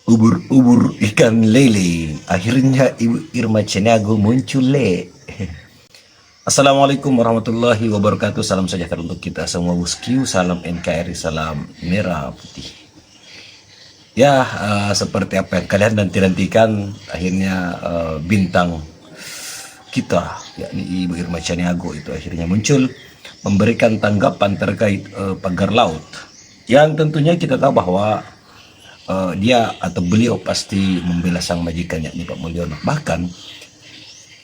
Ubur-ubur ikan lele. Akhirnya Ibu Irma Ceniago muncul le. Assalamualaikum warahmatullahi wabarakatuh. Salam sejahtera untuk kita semua bosku. Salam NKRI, salam merah putih. Ya, seperti apa yang kalian nanti-nantikan, akhirnya bintang kita, yakni Ibu Irma Ceniago itu akhirnya muncul memberikan tanggapan terkait pagar laut. Yang tentunya kita tahu bahwa dia atau beliau pasti membela sang majikan yakni Pak Mulyono. Bahkan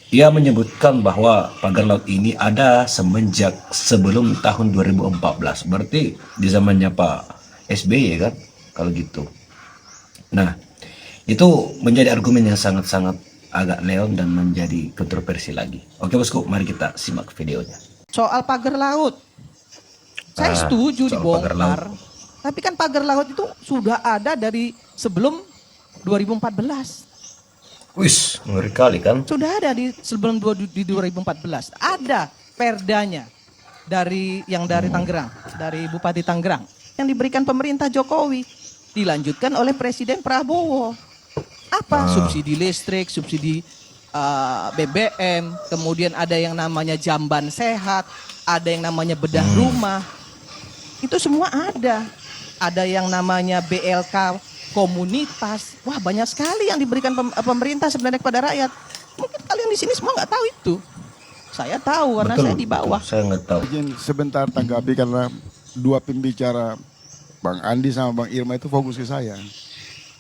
ia menyebutkan bahwa pagar laut ini ada semenjak sebelum tahun 2014. Berarti di zamannya Pak SBY kan, kalau gitu. Nah, itu menjadi argumen yang sangat-sangat agak neon dan menjadi kontroversi lagi. Oke bosku, mari kita simak videonya. Soal pagar laut, saya setuju dibongkar. Tapi kan pagar laut itu sudah ada dari sebelum 2014. Wis, ngeri kali kan? Sudah ada di sebelum 2014. Ada perdanya dari Tangerang, dari Bupati Tangerang yang diberikan pemerintah Jokowi, dilanjutkan oleh Presiden Prabowo. Apa? Subsidi listrik, subsidi BBM, kemudian ada yang namanya jamban sehat, ada yang namanya bedah rumah. Itu semua ada. Ada yang namanya BLK komunitas. Wah, banyak sekali yang diberikan pemerintah sebenarnya kepada rakyat. Mungkin kalian di sini semua nggak tahu itu. Saya tahu karena Betul, saya di bawah. Saya nggak tahu. Izin sebentar tanggapi karena dua pembicara Bang Andi sama Bang Irma itu fokus ke saya.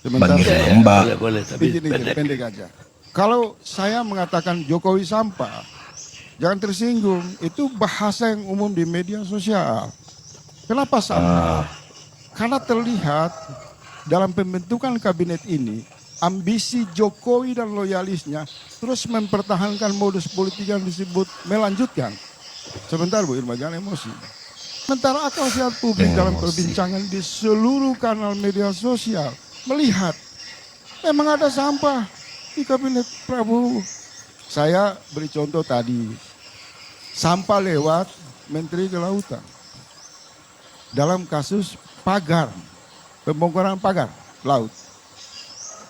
Sebentar, Mbak. Boleh, tapi izin pendek aja. Kalau saya mengatakan Jokowi sampah, jangan tersinggung. Itu bahasa yang umum di media sosial. Kenapa sampah? Karena terlihat dalam pembentukan kabinet ini, ambisi Jokowi dan loyalisnya terus mempertahankan modus politik yang disebut melanjutkan. Sebentar Bu Irma, jangan emosi. Sementara akal sehat publik dalam perbincangan di seluruh kanal media sosial melihat memang ada sampah di kabinet Prabowo. Saya beri contoh tadi, sampah lewat Menteri Kelautan. Dalam kasus pagar, pembongkaran pagar laut.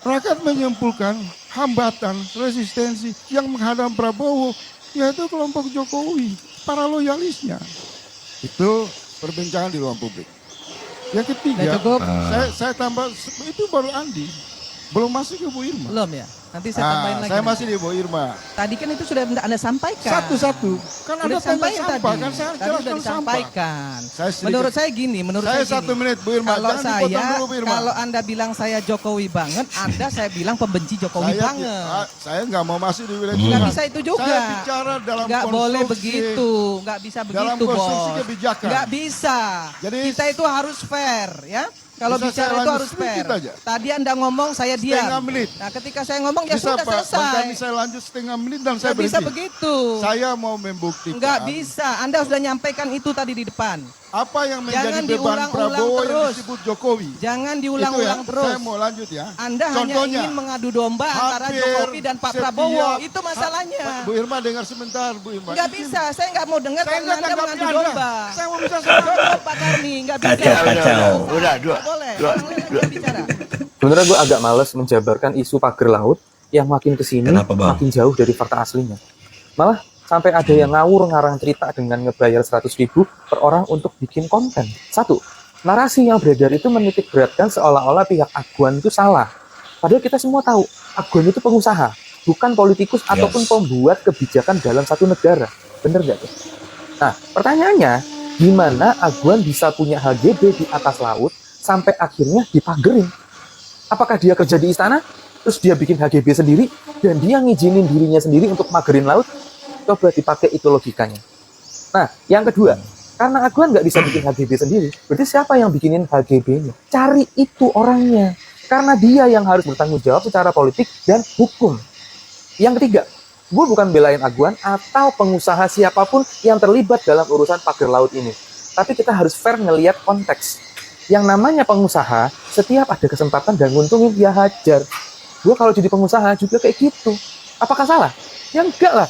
Rakyat menyimpulkan hambatan, resistensi yang menghadang Prabowo, yaitu kelompok Jokowi, para loyalisnya. Itu perbincangan di ruang publik. Yang ketiga, saya tambah, itu baru Andi, belum masuk ke Bu Irma. Belum ya? Nanti saya tambahin lagi. Saya masih di Bu Irma. Tadi kan itu sudah Anda sampaikan. Satu-satu. Kan Udah ada tanya disampaikan sampah, tadi. kan saya Tadi jelaskan sudah disampaikan. Saya Menurut saya gini, saya 1 menit Bu Irma. Kalau Jangan dipotong dulu, Bu Irma. kalau Anda bilang saya Jokowi banget, Anda saya bilang pembenci Jokowi banget. Saya nggak mau masuk di wilayah Nggak itu. bisa itu juga. Saya bicara dalam Nggak boleh konstruksi. begitu, nggak bisa Dalam begitu konstruksi bos. kebijakan. Nggak bisa. Jadi, kita itu harus fair ya. Kalau bisa bicara saya itu lanjut harus fair. sedikit aja? Tadi Anda ngomong saya diam. Setengah menit. Nah ketika saya ngomong ya Bisa sudah Pak, Bang selesai. Kami saya lanjut setengah menit dan saya Nggak bisa berhenti. begitu. Saya mau membuktikan. Nggak bisa. Anda sudah nyampaikan itu tadi di depan. Apa yang menjadi Jangan beban diulang-ulang Prabowo yang terus. disebut Jokowi. Jangan Itu diulang-ulang ya, terus. saya mau lanjut ya. Anda hanya Contohnya, ingin mengadu domba antara hampir Jokowi dan Pak Prabowo. setiap- Itu masalahnya. Bu Irma dengar sebentar, Bu Irma. Nggak Izin. bisa. Saya nggak mau dengar Saya karena nggak Anda tanggapi mengadu Anda. domba. Saya mau bisa sama. Cukup Pak Karni. Nggak bisa. Kacau. Udah, dua. Nggak boleh. Orang lain lagi bicara. Sebenarnya gue agak males menjabarkan isu pagar laut yang makin kesini Kenapa, Bang? makin jauh dari fakta aslinya. Malah sampai ada yang ngawur ngarang cerita dengan ngebayar 100.000 per orang untuk bikin konten. Satu, narasi yang beredar itu menitik beratkan seolah-olah pihak Aguan itu salah. Padahal kita semua tahu, Aguan itu pengusaha, bukan politikus ataupun pembuat kebijakan dalam satu negara. Bener nggak tuh? Nah, pertanyaannya, gimana Aguan bisa punya HGB di atas laut sampai akhirnya dipagerin? Apakah dia kerja di istana, terus dia bikin HGB sendiri, dan dia ngizinin dirinya sendiri untuk magerin laut? Coba dipakai itu logikanya. Nah, yang kedua, karena Aguan nggak bisa bikin HGB sendiri, berarti siapa yang bikinin HGB-nya? Cari itu orangnya. Karena dia yang harus bertanggung jawab secara politik dan hukum. Yang ketiga, gue bukan belain Aguan atau pengusaha siapapun yang terlibat dalam urusan pagar laut ini. Tapi kita harus fair ngelihat konteks. Yang namanya pengusaha, setiap ada kesempatan dan nguntungin, ya hajar. Gue kalau jadi pengusaha juga kayak gitu. Apakah salah? Ya enggak lah.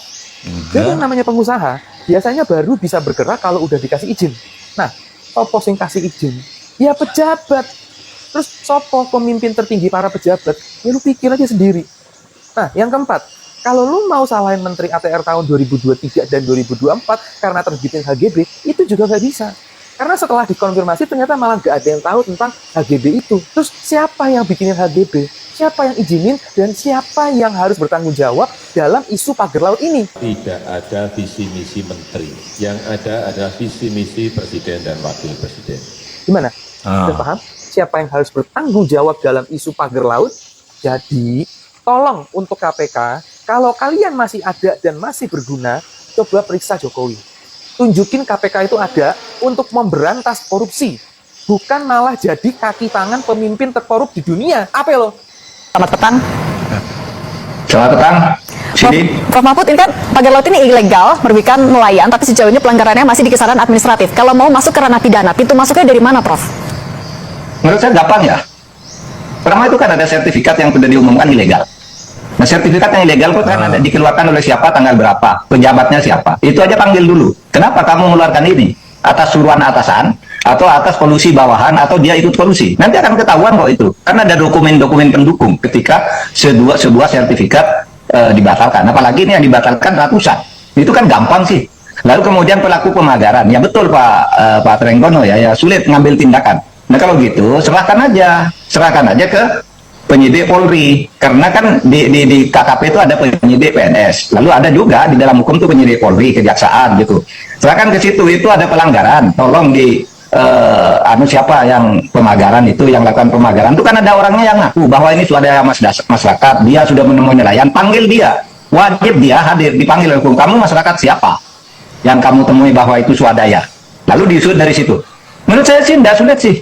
Jadi yang namanya pengusaha, biasanya baru bisa bergerak kalau udah dikasih izin. Nah, apa yang kasih izin? Ya pejabat. Terus sopo pemimpin tertinggi para pejabat? Ya lu pikir aja sendiri. Nah, yang keempat, kalau lu mau salahin Menteri ATR tahun 2023 dan 2024 karena terbitin HGB, itu juga nggak bisa. Karena setelah dikonfirmasi ternyata malah nggak ada yang tahu tentang HGB itu. Terus siapa yang bikinin HGB? Siapa yang izinin? Dan siapa yang harus bertanggung jawab dalam isu pagar laut ini? Tidak ada visi misi menteri, yang ada adalah visi misi presiden dan wakil presiden. Gimana? Sudah paham? Siapa yang harus bertanggung jawab dalam isu pagar laut? Jadi, tolong untuk KPK, kalau kalian masih ada dan masih berguna, coba periksa Jokowi. Tunjukin KPK itu ada untuk memberantas korupsi. Bukan malah jadi kaki tangan pemimpin terkorup di dunia. Apa lo? Selamat petang. Selamat petang. Sini. Prof Mahfud, ini kan pagar laut ini ilegal, merugikan nelayan, tapi sejauh ini pelanggarannya masih di kisaran administratif. Kalau mau masuk ke ranah pidana, pintu masuknya dari mana, Prof? Menurut saya gampang ya. Pertama itu kan ada sertifikat yang sudah diumumkan ilegal. Nah, sertifikat yang ilegal itu kan ada dikeluarkan oleh siapa, tanggal berapa, pejabatnya siapa. Itu aja panggil dulu. Kenapa kamu mengeluarkan ini? Atas suruhan atasan, atau atas kolusi bawahan, atau dia ikut kolusi. Nanti akan ketahuan kok itu. Karena ada dokumen-dokumen pendukung ketika sebuah sertifikat dibatalkan. Apalagi ini yang dibatalkan ratusan. Itu kan gampang sih. Lalu kemudian pelaku pemagaran. Ya betul Pak Trenggono ya sulit ngambil tindakan. Nah kalau gitu serahkan aja ke penyidik Polri, karena kan di KKP itu ada penyidik PNS, lalu ada juga di dalam hukum itu penyidik Polri, kejaksaan gitu. Serahkan ke situ, itu ada pelanggaran, tolong siapa yang pemagaran itu, yang lakukan pemagaran itu kan ada orangnya yang ngaku bahwa ini swadaya masyarakat, dia sudah menemui nelayan, panggil dia, wajib dia hadir, dipanggil oleh hukum. Kamu masyarakat siapa yang kamu temui bahwa itu swadaya, lalu diusut dari situ. Menurut saya sih tidak sulit sih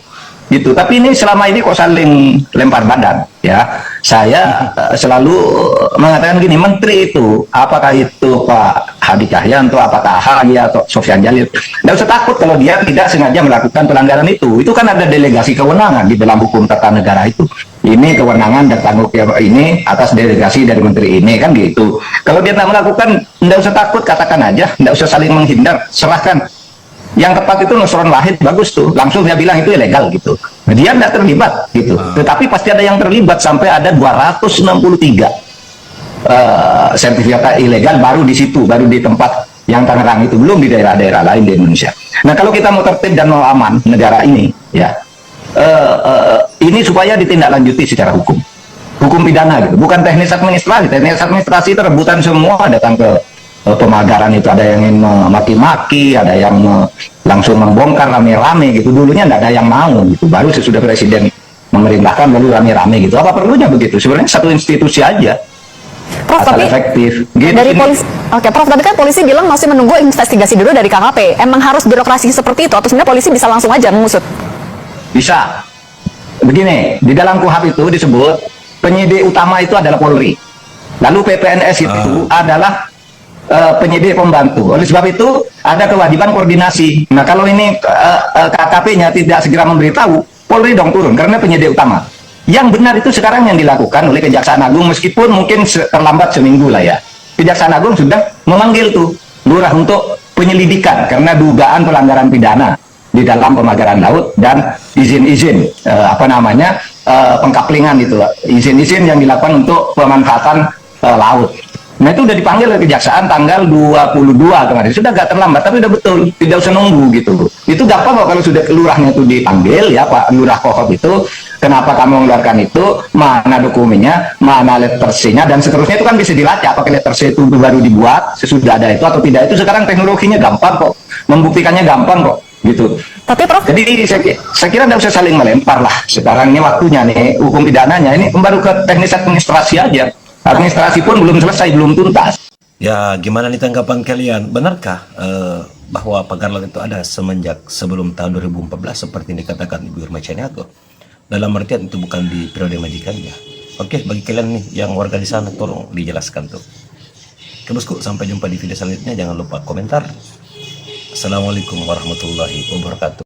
gitu, tapi ini selama ini kok saling lempar badan ya. Saya selalu mengatakan gini, menteri itu apakah itu Pak Hadi Cahyanto, apakah AHY atau Sofyan Jalil, tidak usah takut kalau dia tidak sengaja melakukan pelanggaran itu kan ada delegasi kewenangan di dalam hukum tata negara itu. Ini kewenangan dan tanggung jawab ini atas delegasi dari menteri ini kan gitu. Kalau dia tidak melakukan, tidak usah takut, katakan aja, tidak usah saling menghindar, serahkan. Yang tepat itu Nusron Wahid, bagus tuh, langsung dia bilang itu ilegal gitu. Nah, dia tidak terlibat gitu. Tetapi pasti ada yang terlibat, sampai ada 263 sertifikat ilegal baru di situ, baru di tempat yang Tangerang itu, belum di daerah-daerah lain di Indonesia. Nah kalau kita mau tertib dan mau aman negara ini ya, ini supaya ditindaklanjuti secara hukum pidana gitu, bukan teknis administrasi. Teknis administrasi itu rebutan semua, datang ke pemagaran itu ada yang ingin memaki-maki, ada yang langsung membongkar rame-rame gitu. Dulunya tidak ada yang mau gitu, baru sesudah presiden memerintahkan baru rame-rame gitu. Apa perlunya begitu? Sebenarnya satu institusi aja, Prof, asal tapi efektif gitu. dari polisi, oke Prof, tapi kan polisi bilang masih menunggu investigasi dulu dari KKP. Emang harus birokrasi seperti itu atau sebenarnya polisi bisa langsung aja mengusut? Bisa. Begini, di dalam KUHP itu disebut penyidik utama itu adalah Polri, lalu PPNS itu adalah penyidik pembantu. Oleh sebab itu ada kewajiban koordinasi. Nah kalau ini KKP-nya tidak segera memberitahu, Polri dong turun karena penyidik utama. Yang benar itu sekarang yang dilakukan oleh Kejaksaan Agung, meskipun mungkin terlambat seminggu lah ya. Kejaksaan Agung sudah memanggil tuh lurah untuk penyelidikan karena dugaan pelanggaran pidana di dalam pemagaran laut dan izin-izin pengkaplingan itu, izin-izin yang dilakukan untuk pemanfaatan laut. Nah itu udah dipanggil oleh Kejaksaan tanggal 22 kemarin, sudah agak terlambat tapi udah betul, tidak usah nunggu gitu. Itu gampang kok kalau sudah lurahnya itu dipanggil ya, Pak Lurah Kohab itu, kenapa kamu mengeluarkan itu, mana dokumennya, mana letter C-nya dan seterusnya, itu kan bisa dilacak apakah letter C itu baru dibuat sesudah ada itu atau tidak. Itu sekarang teknologinya gampang kok, membuktikannya gampang kok gitu. Tapi Prof, Jadi saya kira tidak usah saling melempar lah. Sekarang ini waktunya nih hukum pidananya ini baru ke teknis administrasi aja. Administrasi pun belum selesai, belum tuntas. Ya, gimana nih tanggapan kalian? Benarkah bahwa pagar laut itu ada semenjak sebelum tahun 2014 seperti yang dikatakan Ibu Irma Chaniago? Dalam artian itu bukan di periode majikannya. Oke, bagi kalian nih yang warga di sana, tolong dijelaskan tuh. Oke bosku, sampai jumpa di video selanjutnya. Jangan lupa komentar. Assalamualaikum warahmatullahi wabarakatuh.